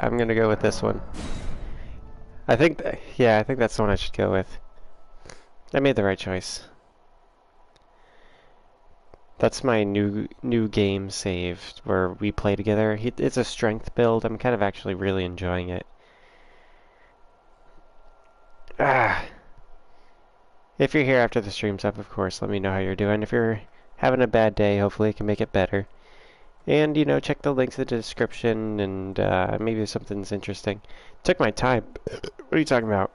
I'm gonna go with this one. I think, yeah, I think that's the one I should go with. I made the right choice. That's my new game saved where we play together. It's a strength build. I'm kind of actually really enjoying it. Ah. If you're here after the stream's up, of course, let me know how you're doing. If you're having a bad day, hopefully I can make it better. And, you know, check the links in the description, and maybe something's interesting. Took my time. What are you talking about?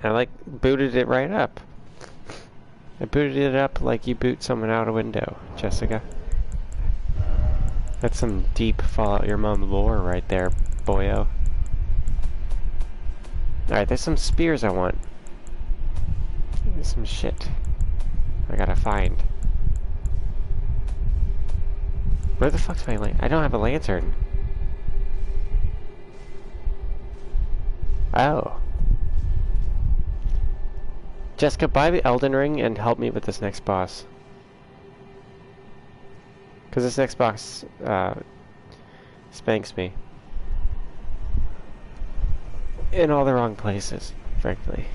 I, like, booted it right up. I booted it up like you boot someone out a window, Jessica. That's some deep Fallout Your Mom lore right there, boyo. Alright, there's some spears I want. There's some shit I gotta find. Where the fuck's my lantern? I don't have a lantern. Oh. Jessica, buy the Elden Ring and help me with this next boss. Because this next boss, spanks me. In all the wrong places, frankly.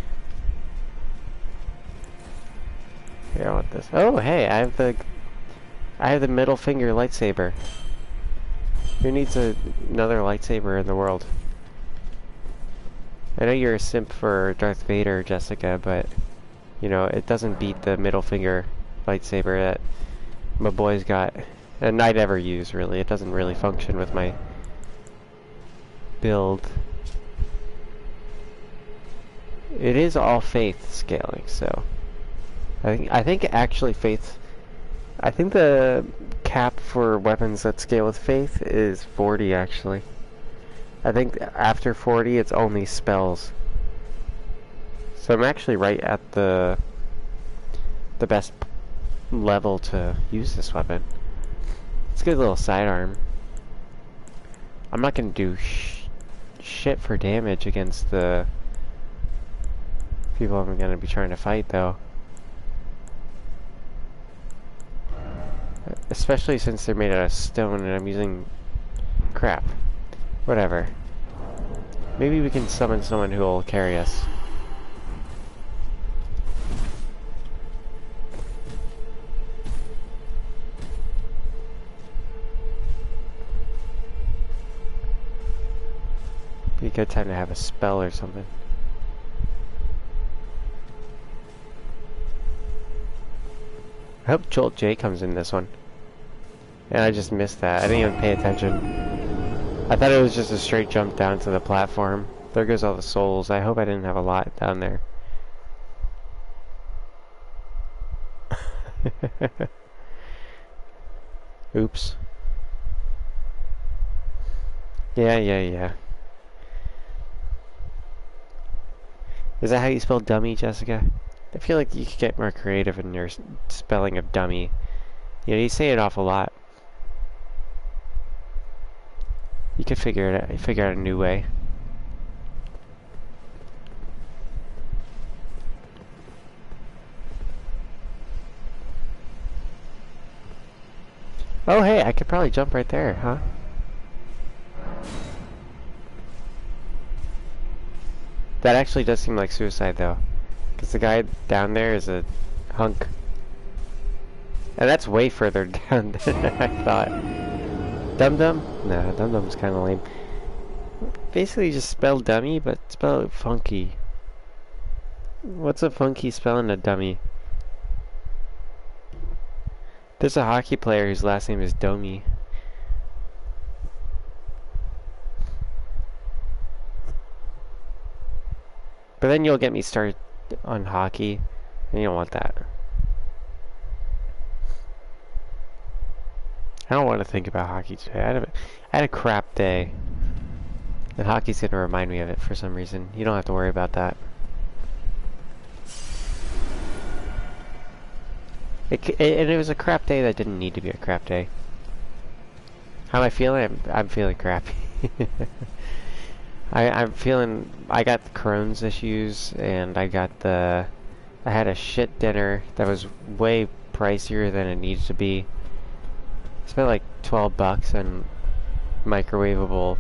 Here, I want this. Oh, hey, I have the middle finger lightsaber. Who needs another lightsaber in the world? I know you're a simp for Darth Vader, Jessica, but you know, it doesn't beat the middle finger lightsaber that my boys got. And I never use, really. It doesn't really function with my build. It is all faith scaling, so I think actually faith. I think the cap for weapons that scale with faith is 40 actually. I think after 40 it's only spells. So I'm actually right at the best level to use this weapon. It's a good little sidearm. I'm not gonna do shit for damage against the people I'm gonna be trying to fight though. Especially since they're made out of stone and I'm using crap. Whatever. Maybe we can summon someone who will carry us. Be a good time to have a spell or something. I hope Jolt J comes in this one. And I just missed that. I didn't even pay attention. I thought it was just a straight jump down to the platform. There goes all the souls. I hope I didn't have a lot down there. Oops. Yeah. Is that how you spell dummy, Jessica? I feel like you could get more creative in your spelling of dummy. You know, you say it off a lot. You could figure it out. Figure out a new way. Oh, hey, I could probably jump right there, huh? That actually does seem like suicide, though. Because the guy down there is a hunk. And that's way further down than I thought. Dum-dum? Nah, Dum-Dum's kind of lame. Basically just spell dummy, but spell it funky. What's a funky spell in a dummy? There's a hockey player whose last name is Domi. But then you'll get me started on hockey, and you don't want that. I don't want to think about hockey today. I had a crap day. And hockey's going to remind me of it for some reason. You don't have to worry about that. And it was a crap day that didn't need to be a crap day. How am I feeling? I'm feeling crappy. I'm feeling... I got the Crohn's issues, and I had a shit dinner that was way pricier than it needed to be. I spent like $12 on microwavable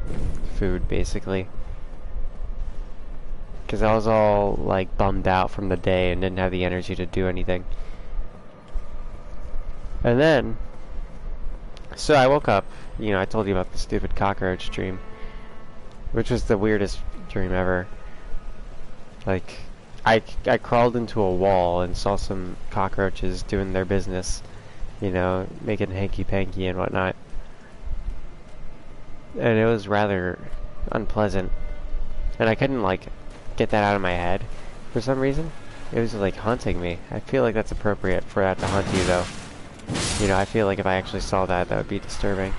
food, basically. Because I was all, like, bummed out from the day and didn't have the energy to do anything. And then, so I woke up, you know, I told you about the stupid cockroach dream, which was the weirdest dream ever. Like, I crawled into a wall and saw some cockroaches doing their business, you know, making hanky-panky and whatnot. And it was rather unpleasant. And I couldn't, like, get that out of my head for some reason. It was, like, haunting me. I feel like that's appropriate for that to haunt you, though. You know, I feel like if I actually saw that, that would be disturbing.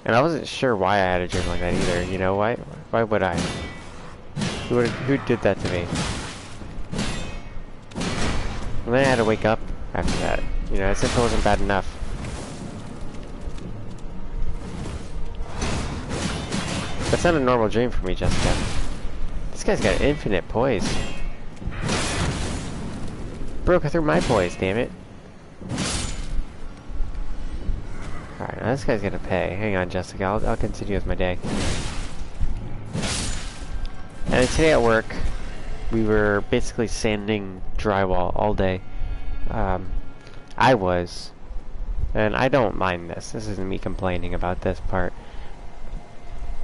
And I wasn't sure why I had a dream like that either, you know, why would I? Who did that to me? And then I had to wake up after that, you know, as if it wasn't bad enough. That's not a normal dream for me, Jessica. This guy's got infinite poise. Broke through my poise, damn it. Alright, now this guy's gonna pay. Hang on, Jessica, I'll continue with my day. And today at work, we were basically sanding drywall all day. I was. And I don't mind this. This isn't me complaining about this part.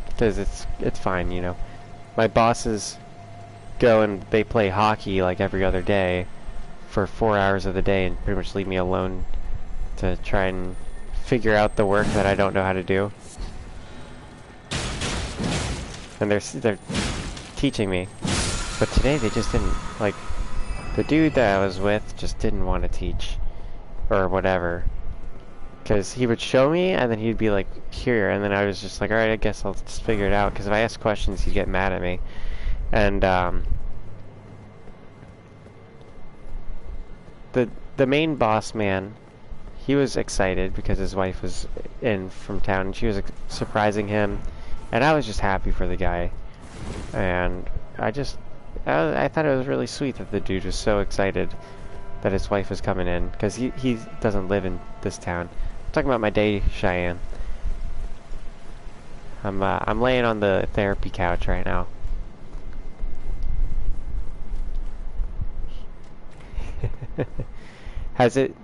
Because it's fine, you know. My bosses go and they play hockey like every other day for 4 hours of the day and pretty much leave me alone to try and figure out the work that I don't know how to do. And they're teaching me. But today they just didn't, like, the dude that I was with just didn't want to teach. Or whatever. Because he would show me and then he'd be like, here, and then I was just like, alright, I guess I'll just figure it out. Because if I ask questions, he'd get mad at me. And, the main boss man, he was excited because his wife was in from town and she was surprising him, and I was just happy for the guy. And I thought it was really sweet that the dude was so excited that his wife was coming in, because he doesn't live in this town. I'm talking about my day, Cheyenne. I'm laying on the therapy couch right now. Has it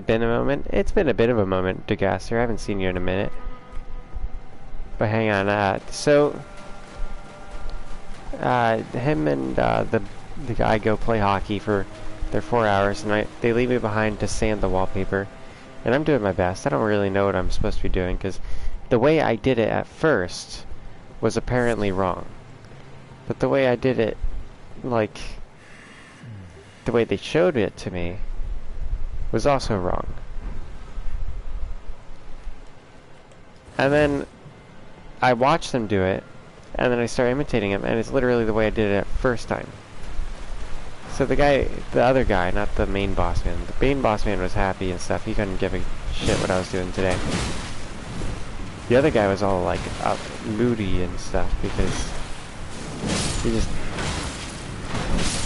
been a moment? It's been a bit of a moment, DeGasser. I haven't seen you in a minute. But hang on, so him and the guy go play hockey for their 4 hours, and they leave me behind to sand the wallpaper. And I'm doing my best. I don't really know what I'm supposed to be doing, because the way I did it at first was apparently wrong. But the way I did it, like, the way they showed it to me was also wrong. And then I watched them do it, and then I started imitating him, and it's literally the way I did it first time. So the other guy, not the main boss man, the main boss man was happy and stuff. He couldn't give a shit what I was doing today. The other guy was all like up, moody and stuff because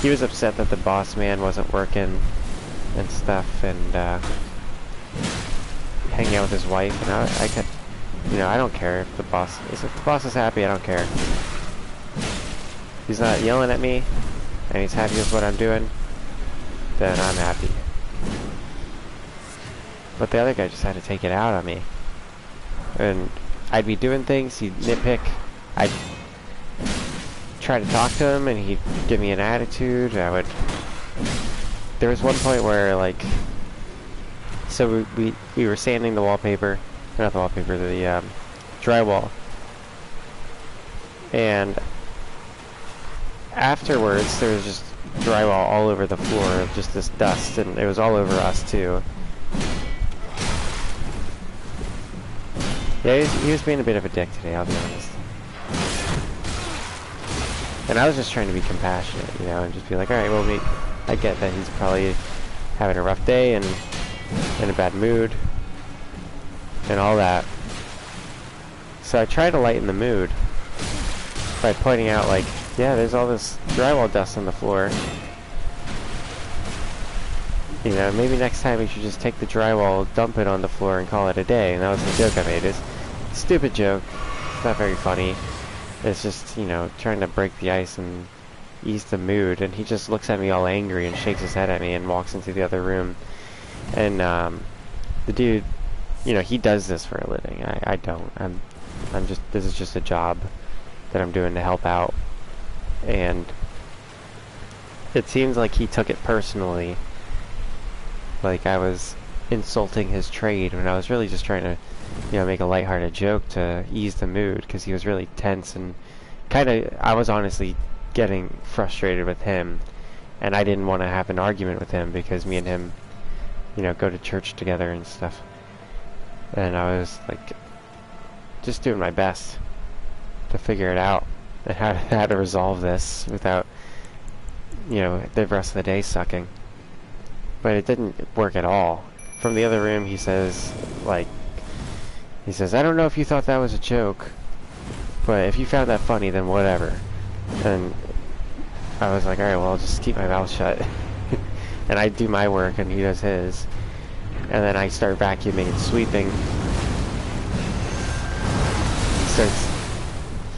he was upset that the boss man wasn't working and stuff, and hanging out with his wife. And I could, you know, I don't care if the boss is happy. I don't care. He's not yelling at me, and he's happy with what I'm doing, then I'm happy. But the other guy just had to take it out on me. And I'd be doing things, he'd nitpick, I'd try to talk to him, and he'd give me an attitude. There was one point where, like, so we were sanding the wallpaper, not the wallpaper, the drywall. And afterwards, there was just drywall all over the floor of just this dust, and it was all over us too. Yeah, he was being a bit of a dick today, I'll be honest. And I was just trying to be compassionate, you know, and just be like, alright, well, I get that he's probably having a rough day and in a bad mood and all that. So I tried to lighten the mood by pointing out, like, yeah, there's all this drywall dust on the floor. You know, maybe next time we should just take the drywall, dump it on the floor, and call it a day. And that was the joke I made. It's a stupid joke. It's not very funny. It's just, you know, trying to break the ice and ease the mood. And he just looks at me all angry and shakes his head at me and walks into the other room. And the dude, you know, he does this for a living. I don't. This is just a job that I'm doing to help out. And it seems like he took it personally, like I was insulting his trade, when I was really just trying to, you know, make a lighthearted joke to ease the mood, because he was really tense, and I was honestly getting frustrated with him, and I didn't want to have an argument with him, because me and him, you know, go to church together and stuff. And I was like just doing my best to figure it out and how to resolve this without, you know, the rest of the day sucking. But it didn't work at all. From the other room, he says, I don't know if you thought that was a joke, but if you found that funny, then whatever. And I was like, alright, well, I'll just keep my mouth shut. And I do my work, and he does his. And then I start vacuuming and sweeping.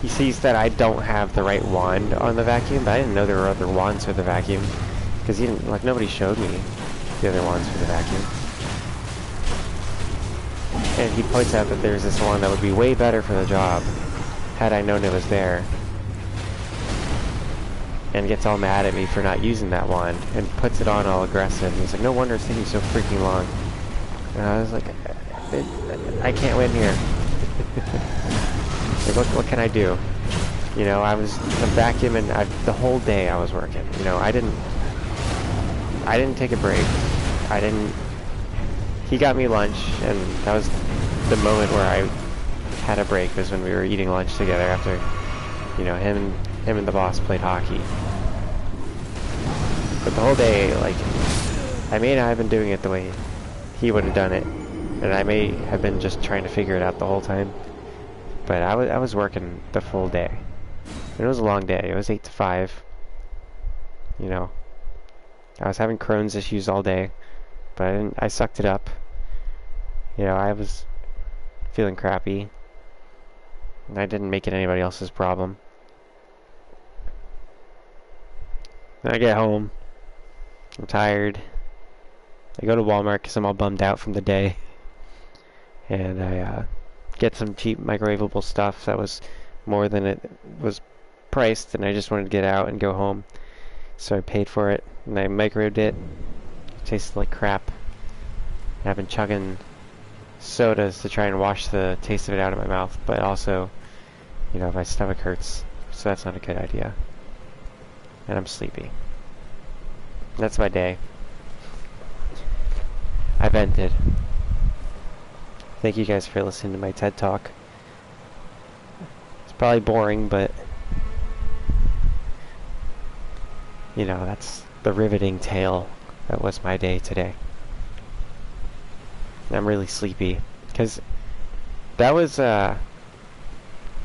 He sees that I don't have the right wand on the vacuum, but I didn't know there were other wands for the vacuum, because he didn't, like, nobody showed me the other wands for the vacuum. And he points out that there's this one that would be way better for the job, had I known it was there. And gets all mad at me for not using that wand, and puts it on all aggressive. And he's like, no wonder it's taking so freaking long. And I was like, I can't win here. Like, what can I do? You know, I was vacuuming the whole day. I was working. You know, I didn't take a break. He got me lunch, and that was the moment where I had a break, was when we were eating lunch together after, you know, him and the boss played hockey. But the whole day, like, I may not have been doing it the way he would have done it, and I may have been just trying to figure it out the whole time. But I was working the full day. And it was a long day. It was 8 to 5. You know, I was having Crohn's issues all day, but I sucked it up. You know, I was feeling crappy, and I didn't make it anybody else's problem. Then I get home. I'm tired. I go to Walmart because I'm all bummed out from the day. And I get some cheap microwavable stuff that was more than it was priced, and I just wanted to get out and go home. So I paid for it, and I microwaved it. It tasted like crap. I've been chugging sodas to try and wash the taste of it out of my mouth, but also, you know, my stomach hurts, so that's not a good idea. And I'm sleepy. That's my day. I vented. Thank you guys for listening to my TED Talk. It's probably boring, but, you know, that's the riveting tale that was my day today. I'm really sleepy, because that was,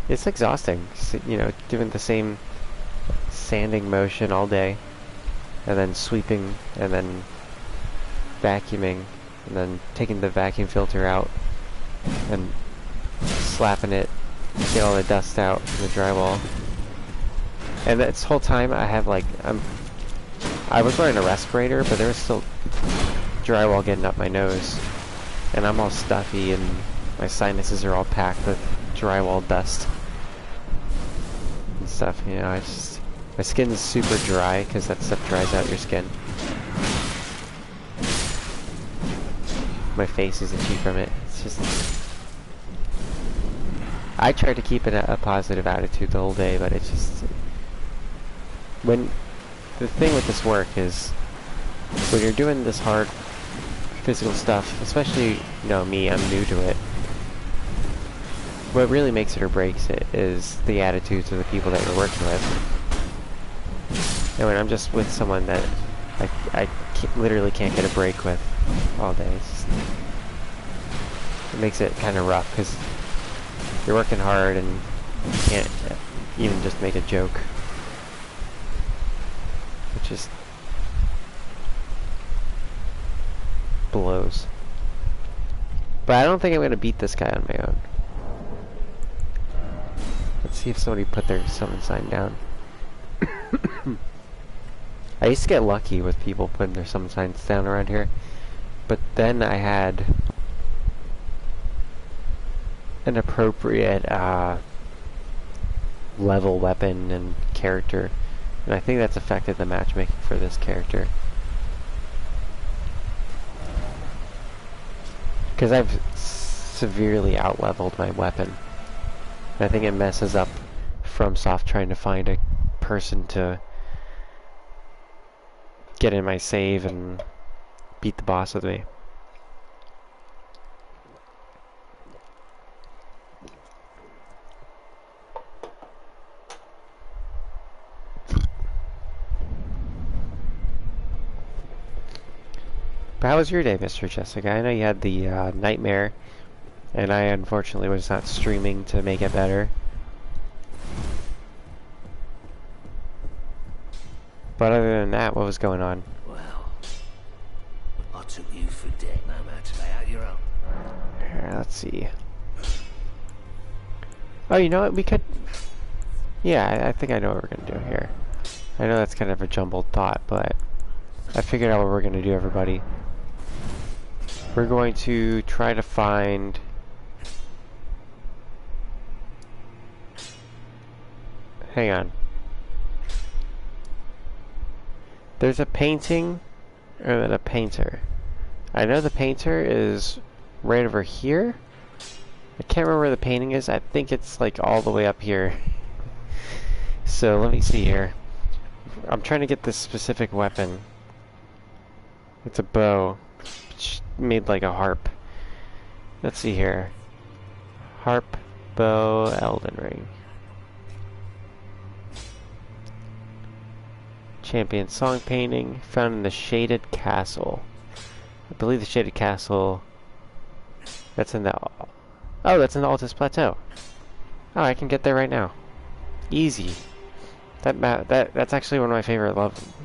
it's exhausting, you know, doing the same sanding motion all day, and then sweeping, and then vacuuming, and then taking the vacuum filter out, and slapping it, get all the dust out from the drywall. And this whole time I have, like, I was wearing a respirator, but there was still drywall getting up my nose. And I'm all stuffy, and my sinuses are all packed with drywall dust and stuff, you know. My skin is super dry, because that stuff dries out your skin. My face is itchy from it. It's just, I try to keep a positive attitude the whole day, but it's just, the thing with this work is, when you're doing this hard physical stuff, especially, you know, me, I'm new to it, what really makes it or breaks it is the attitudes of the people that you're working with. And when I'm just with someone that I literally can't get a break with all day, it makes it kind of rough, because you're working hard and you can't even just make a joke. Which is, blows. But I don't think I'm gonna beat this guy on my own. Let's see if somebody put their summon sign down. I used to get lucky with people putting their summon signs down around here, but then I had an appropriate level weapon and character, and I think that's affected the matchmaking for this character. Because I've severely out-leveled my weapon. I think it messes up FromSoft trying to find a person to get in my save and beat the boss with me. But how was your day, Mr. Jessica? I know you had the nightmare, and I unfortunately was not streaming to make it better. But other than that, what was going on? Well, I took you for dead. No matter, lay out your own. Here, let's see. Oh, you know what? We could... Yeah, I think I know what we're going to do here. I know that's kind of a jumbled thought, but I figured out what we're going to do, everybody. We're going to try to find... Hang on. There's a painting, and then a painter. I know the painter is right over here. I can't remember where the painting is. I think it's like all the way up here. So let me see here. I'm trying to get this specific weapon. It's a bow. It's made like a harp. Let's see here. Harp, bow, Elden ring. Champion song painting found in the Shaded Castle. I believe the Shaded Castle. That's in the. Oh, that's in the Altus Plateau. Oh, I can get there right now. Easy. That's actually one of my favorite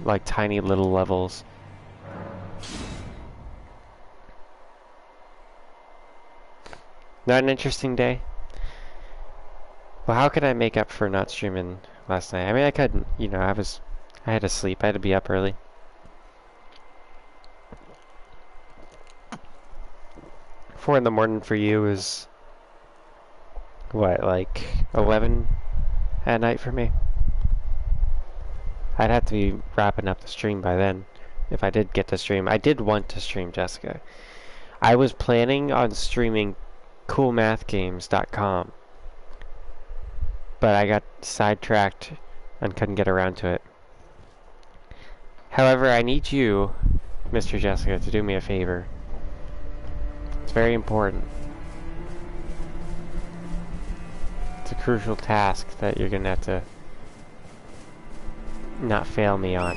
like tiny little levels. Not an interesting day. Well, how could I make up for not streaming last night? I mean, I couldn't. You know, I had to sleep. I had to be up early. Four in the morning for you is what, like 11 at night for me? I'd have to be wrapping up the stream by then if I did get to stream. I did want to stream, Jessica. I was planning on streaming coolmathgames.com, but I got sidetracked and couldn't get around to it. However, I need you, Mr. Jessica, to do me a favor. It's very important. It's a crucial task that you're gonna have to not fail me on.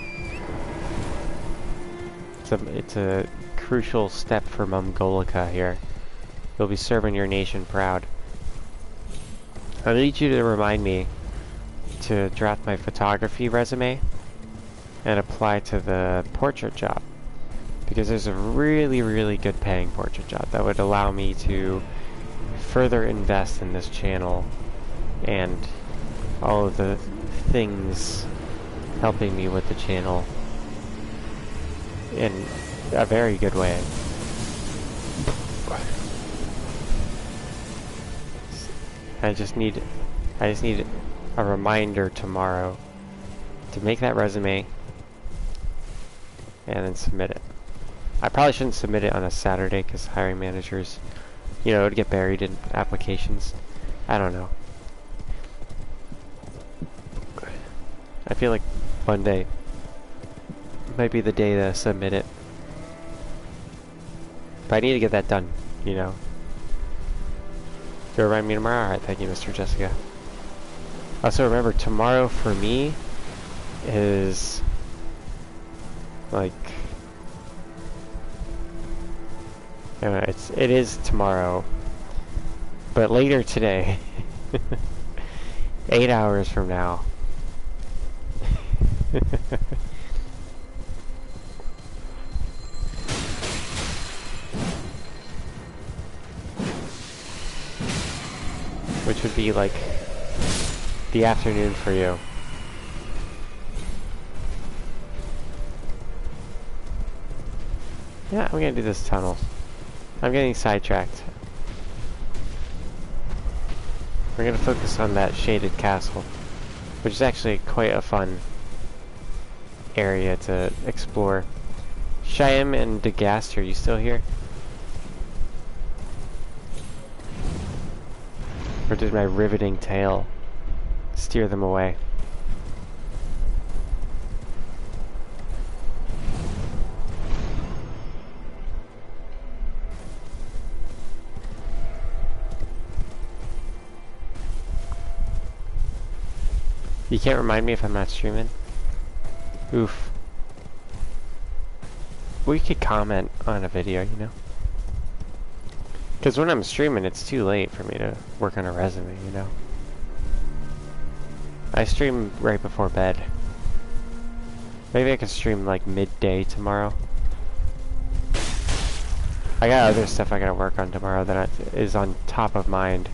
It's a crucial step for Mongolica here. You'll be serving your nation proud. I need you to remind me to draft my photography resume and apply to the portrait job, because there's a really, really good paying portrait job that would allow me to further invest in this channel and all of the things helping me with the channel in a very good way. I just need a reminder tomorrow to make that resume and then submit it. I probably shouldn't submit it on a Saturday because hiring managers, you know, it would get buried in applications. I don't know. I feel like Monday might be the day to submit it. But I need to get that done, you know. You'll remind me tomorrow? Alright, thank you, Mr. Jessica. Also remember, tomorrow for me is like, I don't know, it is tomorrow, but later today, 8 hours from now. which would be like the afternoon for you. Yeah, I'm gonna do this tunnel. I'm getting sidetracked. We're gonna focus on that shaded castle, which is actually quite a fun area to explore. Shyam and Dagast, are you still here? Or did my riveting tale steer them away? You can't remind me if I'm not streaming? Oof. We could comment on a video, you know? Because when I'm streaming, it's too late for me to work on a resume, you know? I stream right before bed. Maybe I could stream like midday tomorrow. I got other stuff I gotta work on tomorrow that is on top of mind.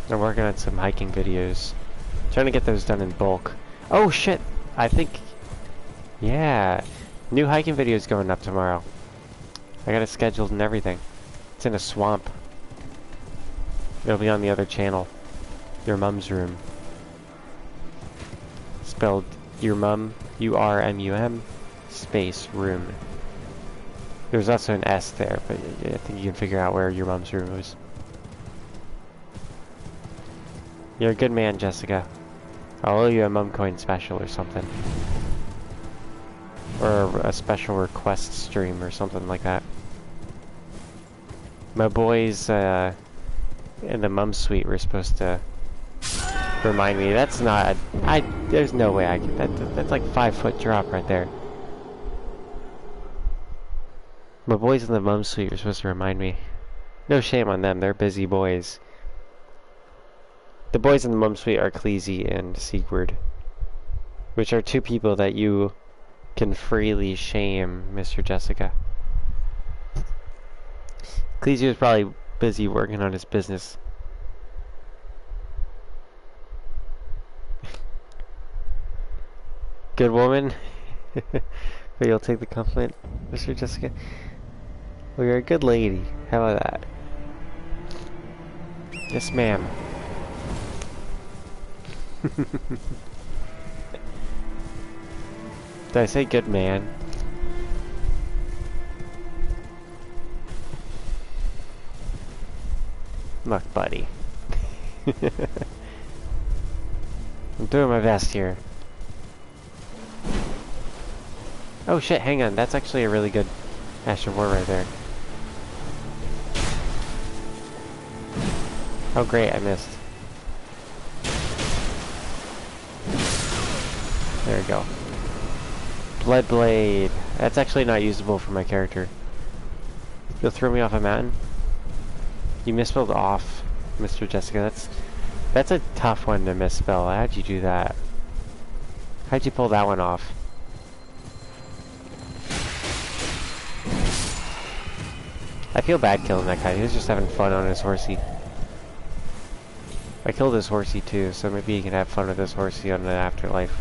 I'm working on some hiking videos. Trying to get those done in bulk. Oh shit! I think... Yeah! New hiking videos going up tomorrow. I got it scheduled and everything. It's in a swamp. It'll be on the other channel. Your Mum's Room. Spelled Your Mum, U-R-M-U-M, space, room. There's also an S there, but I think you can figure out where Your Mum's Room is. You're a good man, Jessica. I'll owe you a mum coin special or something. Or a special request stream or something like that. My boys in the mum suite were supposed to remind me. That's not there's no way I can. That's like 5-foot drop right there. My boys in the mum suite were supposed to remind me. No shame on them, they're busy boys. The boys in the mum suite are Cleasy and Sigurd, which are two people that you can freely shame, Mr. Jessica. Cleasy was probably busy working on his business. Good woman. But you'll take the compliment, Mr. Jessica. Well, you're a good lady. How about that? Yes, ma'am. Did I say good man? Look, buddy. I'm doing my best here. Oh shit, hang on. That's actually a really good Ash of War right there. Oh great, I missed. There we go. Blood Blade. That's actually not usable for my character. You'll throw me off a mountain? You misspelled off, Mr. Jessica. That's a tough one to misspell. How'd you do that? How'd you pull that one off? I feel bad killing that guy. He was just having fun on his horsey. I killed his horsey too, so maybe he can have fun with his horsey on the afterlife.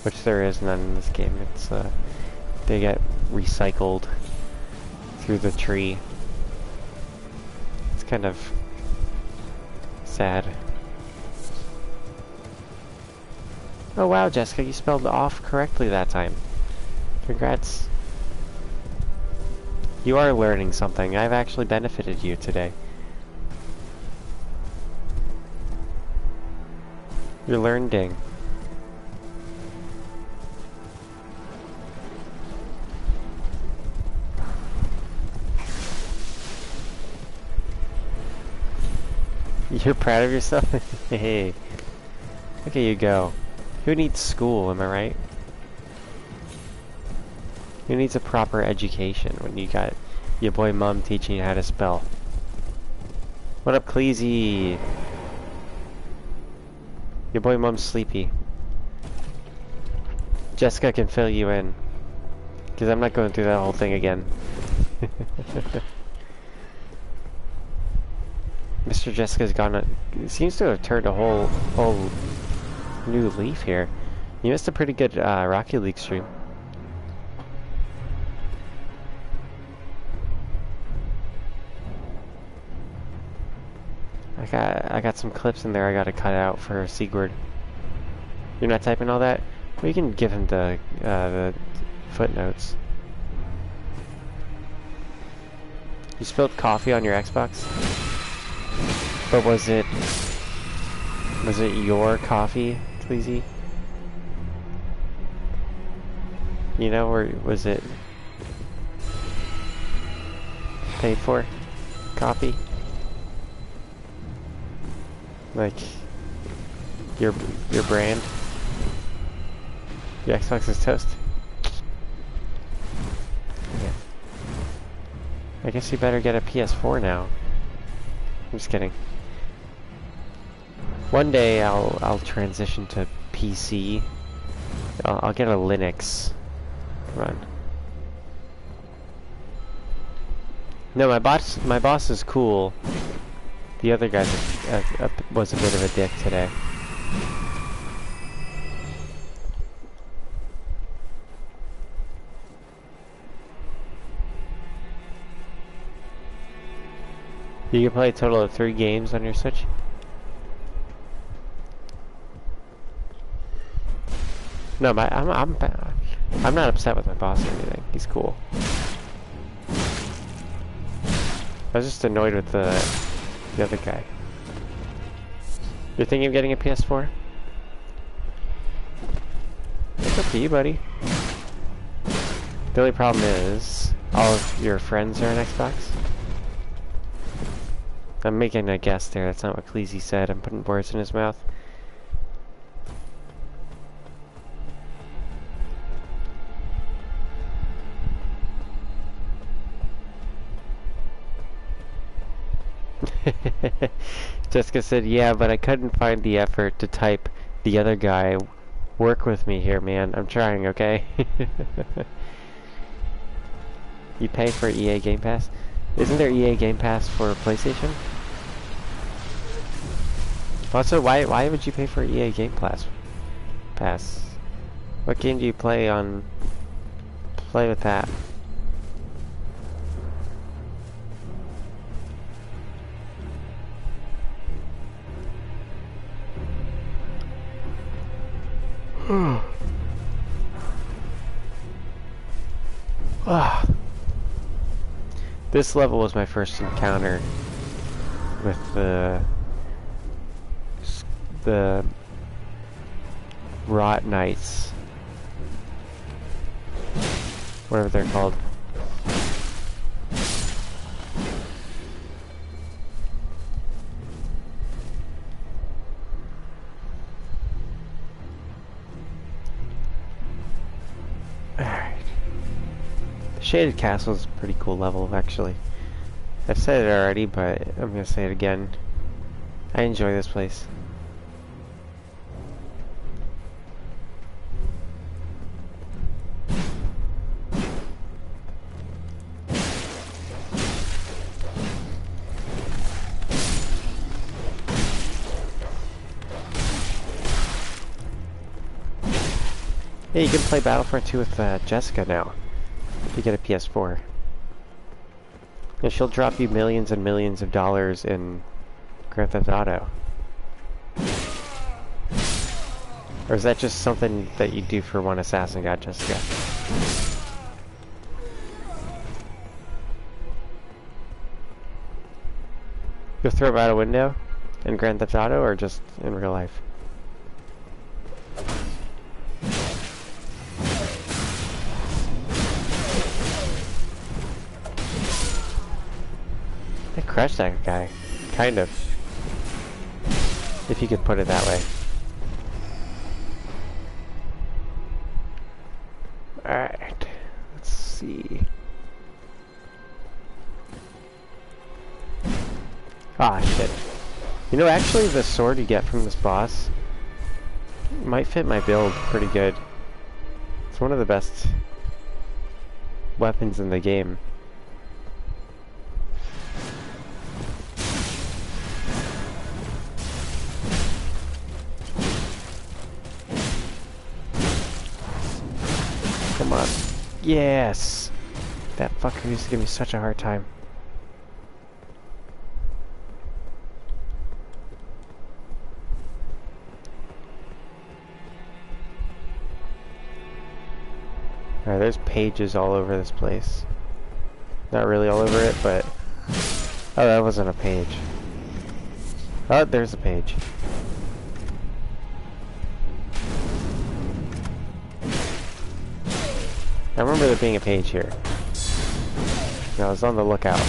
Which there is none in this game. It's they get recycled through the tree. It's kind of sad. Oh wow, Jessica, you spelled off correctly that time. Congrats. You are learning something. I've actually benefited you today. You're learning. You're proud of yourself? Hey. Look at you go. Who needs school, am I right? Who needs a proper education when you got your boy mom teaching you how to spell? What up, Cleasy? Your boy mom's sleepy. Jessica can fill you in. Because I'm not going through that whole thing again. Mr. Jessica's gone. Seems to have turned a whole new leaf here. You missed a pretty good Rocket League stream. I got some clips in there I gotta cut out for Sigurd. You're not typing all that? Well, you can give him the footnotes. You spilled coffee on your Xbox? But was it your coffee, Cleezy? You know, or was it paid for coffee? Like your brand? Your Xbox is toast? Yeah. I guess you better get a PS4 now. I'm just kidding. One day I'll transition to PC. I'll get a Linux run. No, my boss is cool. The other guy was a bit of a dick today. You can play a total of 3 games on your Switch. No, I'm not upset with my boss or anything. He's cool. I was just annoyed with the other guy. You're thinking of getting a PS4? It's up to you, buddy. The only problem is all of your friends are on Xbox. I'm making a guess there. That's not what Cleezy said. I'm putting words in his mouth. Jessica said, yeah, but I couldn't find the effort to type the other guy. Work with me here, man. I'm trying, okay? You pay for EA Game Pass? Isn't there EA Game Pass for PlayStation? Also, why would you pay for EA Game Pass? What game do you play with that? This level was my first encounter with the Rot Knights, whatever they're called. Alright. The Shaded Castle is a pretty cool level, actually. I've said it already, but I'm gonna say it again. I enjoy this place. Hey, you can play Battlefront 2 with Jessica now. If you get a PS4. And she'll drop you millions and millions of dollars in Grand Theft Auto. Or is that just something that you do for one assassin god, Jessica? You'll throw it out a window in Grand Theft Auto, or just in real life? I crushed that guy. Kind of. If you could put it that way. Alright. Let's see. Ah, shit. You know, actually, the sword you get from this boss might fit my build pretty good. It's one of the best weapons in the game. Yes! That fucker used to give me such a hard time. Alright, there's pages all over this place. Not really all over it, but... Oh, that wasn't a page. Oh, there's a page. I remember there being a page here. I was on the lookout.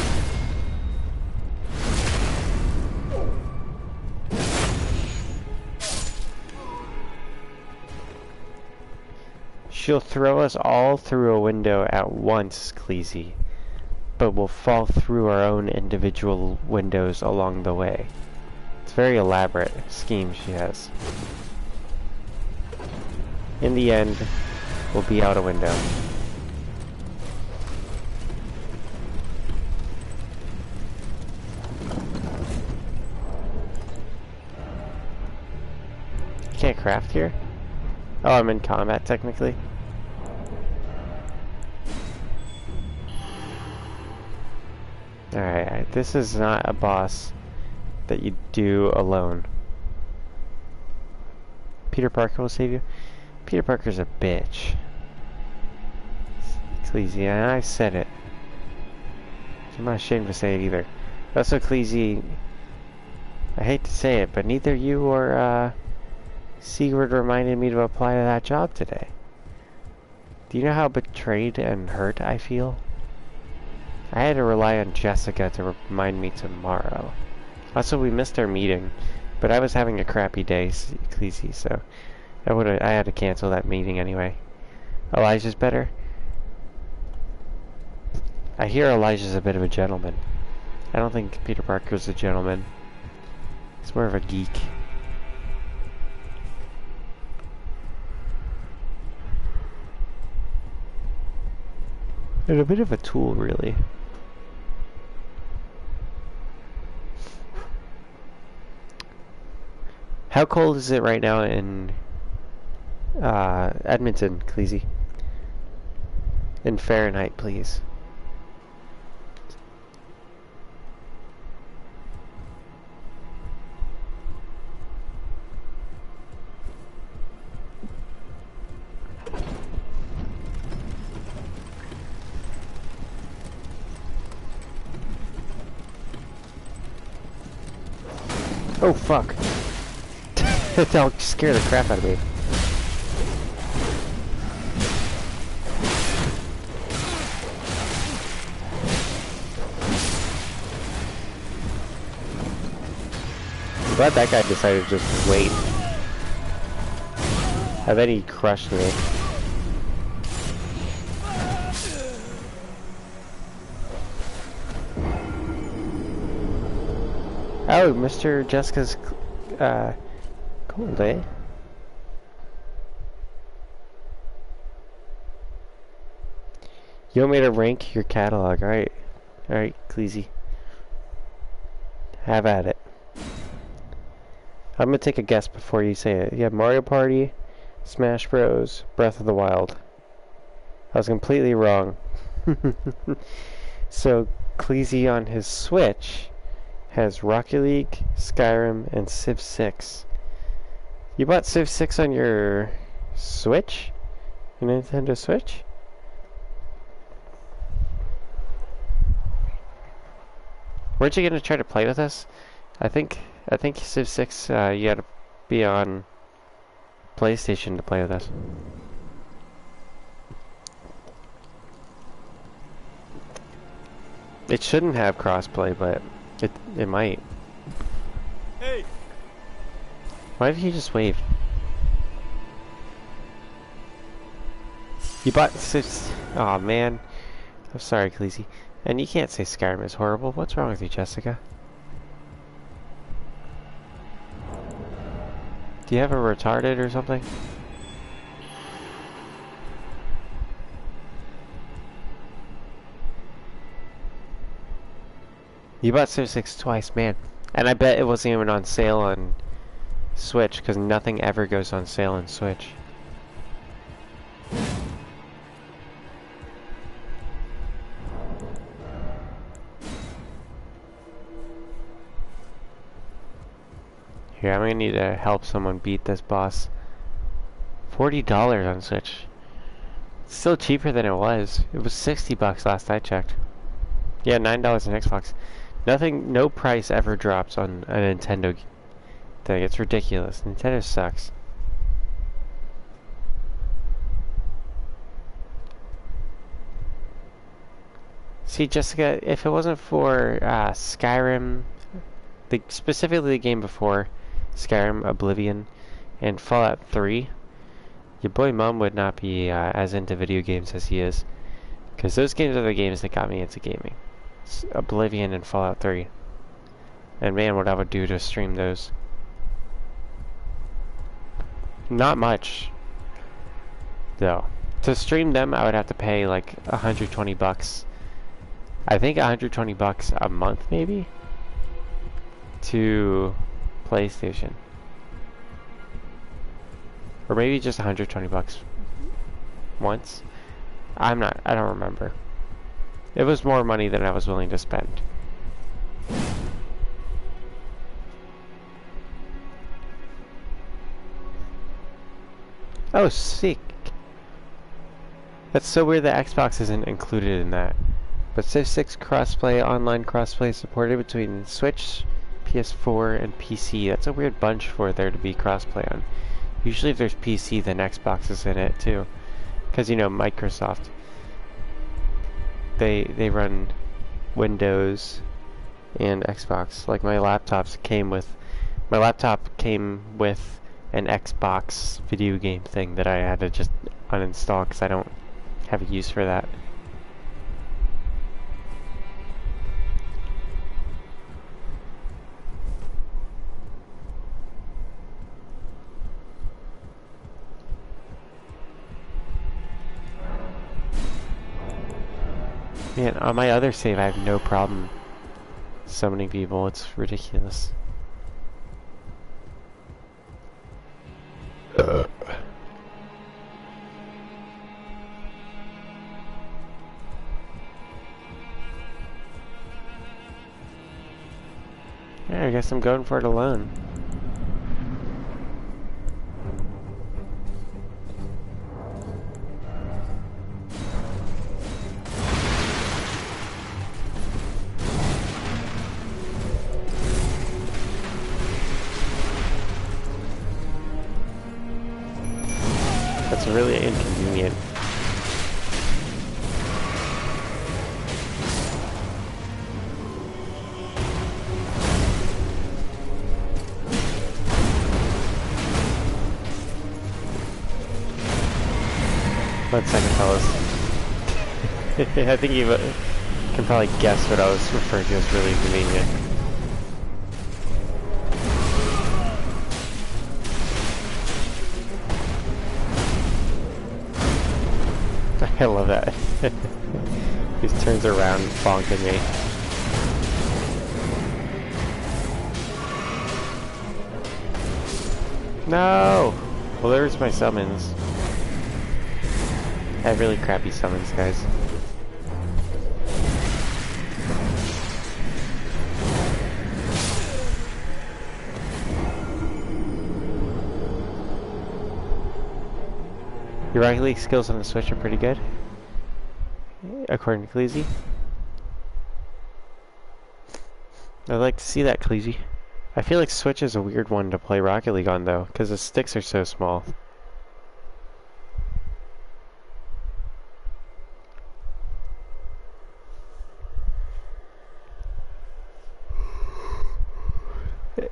She'll throw us all through a window at once, Cleasy, but we'll fall through our own individual windows along the way. It's a very elaborate scheme she has. In the end, we'll be out a window. I can't craft here? Oh, I'm in combat technically. Alright, this is not a boss that you do alone. Peter Parker will save you? Peter Parker's a bitch. Cleasy, and I said it. I'm not ashamed to say it either. Also, Cleasy, I hate to say it, but neither you or Sigurd reminded me to apply to that job today. Do you know how betrayed and hurt I feel? I had to rely on Jessica to remind me tomorrow. Also, we missed our meeting, but I was having a crappy day, Cleasy, so I had to cancel that meeting anyway. Elijah's better? I hear Elijah's a bit of a gentleman. I don't think Peter Parker's a gentleman. He's more of a geek. And a bit of a tool, really. How cold is it right now in Edmonton, Cleasy? In Fahrenheit, please. Oh fuck. That'll scare the crap out of me. I'm glad that guy decided to just wait. I bet he crushed me. Oh, Mr. Jessica's cold, eh? You want me to rank your catalog? Alright. Alright, Cleasy. Have at it. I'm gonna take a guess before you say it. You have Mario Party, Smash Bros, Breath of the Wild. I was completely wrong. So, Cleasy on his Switch has Rocket League, Skyrim, and Civ 6. You bought Civ 6 on your Switch? Your Nintendo Switch? Weren't you gonna try to play with us? I think Civ 6, you gotta be on PlayStation to play with us. It shouldn't have crossplay, but it might. Hey! Why did he just wave? You bought Civ... Aw, man. I'm sorry, Cleasy. And you can't say Skyrim is horrible. What's wrong with you, Jessica? Do you have a retarded or something? You bought Civ 6 twice, man. And I bet it wasn't even on sale on Switch, because nothing ever goes on sale on Switch. Here, I'm gonna need to help someone beat this boss. $40 on Switch. It's still cheaper than it was. It was $60 last I checked. Yeah, $9 on Xbox. Nothing, no price ever drops on a Nintendo thing. It's ridiculous. Nintendo sucks. See, Jessica, if it wasn't for Skyrim, specifically the game before Skyrim, Oblivion, and Fallout 3, your boy Mum would not be as into video games as he is. Because those games are the games that got me into gaming. It's Oblivion and Fallout 3. And man, what I would do to stream those. Not much, though. To stream them, I would have to pay like $120. I think $120 a month, maybe, to PlayStation. Or maybe just $120 once. I don't remember. It was more money than I was willing to spend. Oh, sick. That's so weird that Xbox isn't included in that. But Civ 6 crossplay, online crossplay supported between Switch, PS4, and PC. That's a weird bunch for there to be crossplay on. Usually if there's PC, then Xbox is in it too. Because, you know, Microsoft, they run Windows and Xbox. Like my laptop came with an Xbox video game thing that I had to just uninstall because I don't have a use for that. Man, on my other save, I have no problem summoning people. It's ridiculous. Yeah, I guess I'm going for it alone. That's really inconvenient. One second, fellas. I think you can probably guess what I was referring to as really inconvenient. I love that. He just turns around bonking me. No! Well, there's my summons. I have really crappy summons, guys. Your Rocket League skills on the Switch are pretty good, according to Cleezy. I'd like to see that, Cleezy. I feel like Switch is a weird one to play Rocket League on, though, because the sticks are so small.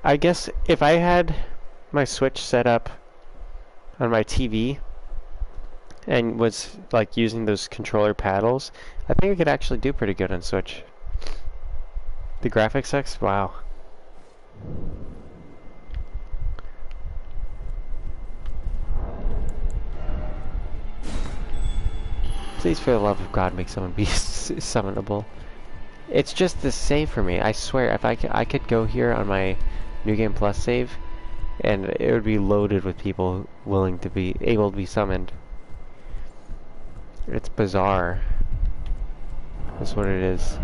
I guess if I had my Switch set up on my TV and was like using those controller paddles, I think I could actually do pretty good on Switch. The graphics sucks? Wow. Please, for the love of God, make someone be summonable. It's just the save for me. I swear, if I could go here on my New Game Plus save, and it would be loaded with people willing to be able to be summoned. It's bizarre. That's what it is.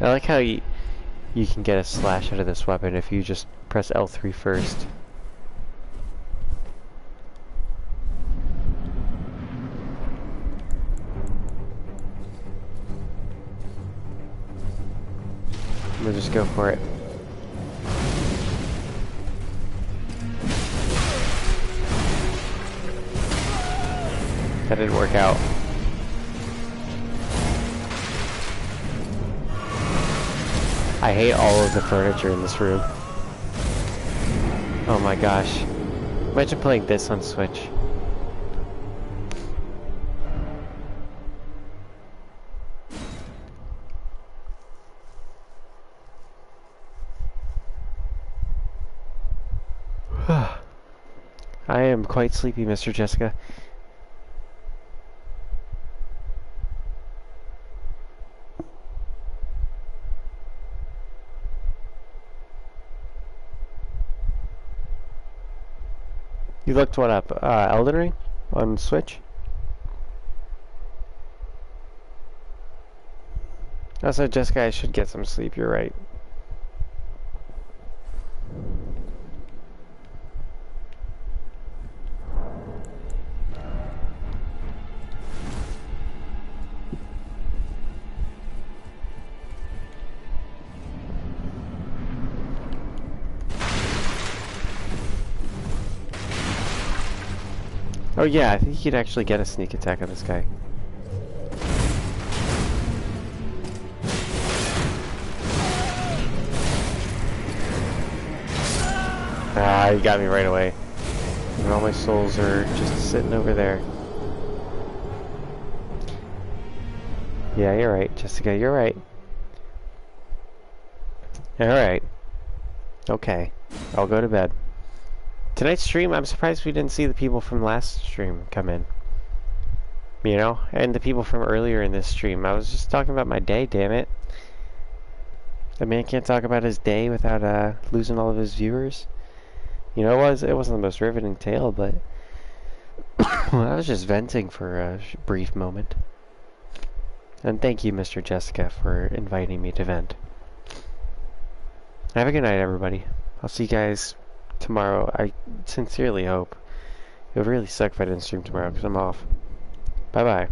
I like how you can get a slash out of this weapon if you just press L3 first. We'll just go for it. That didn't work out. I hate all of the furniture in this room. Oh my gosh. Imagine playing this on Switch. I am quite sleepy, Mr. Jessica. You looked what up? Elden Ring? On Switch? Also, Jessica, I should get some sleep, you're right. Oh yeah, I think you could actually get a sneak attack on this guy. Ah, you got me right away. And all my souls are just sitting over there. Yeah, you're right, Jessica, you're right. Alright. Okay. I'll go to bed. Tonight's stream, I'm surprised we didn't see the people from last stream come in. You know? And the people from earlier in this stream. I was just talking about my day, damn it. The man can't talk about his day without losing all of his viewers. You know, it wasn't the most riveting tale, but I was just venting for a brief moment. And thank you, Mr. Jessica, for inviting me to vent. Have a good night, everybody. I'll see you guys tomorrow. I sincerely hope. It would really suck if I didn't stream tomorrow because I'm off. Bye-bye.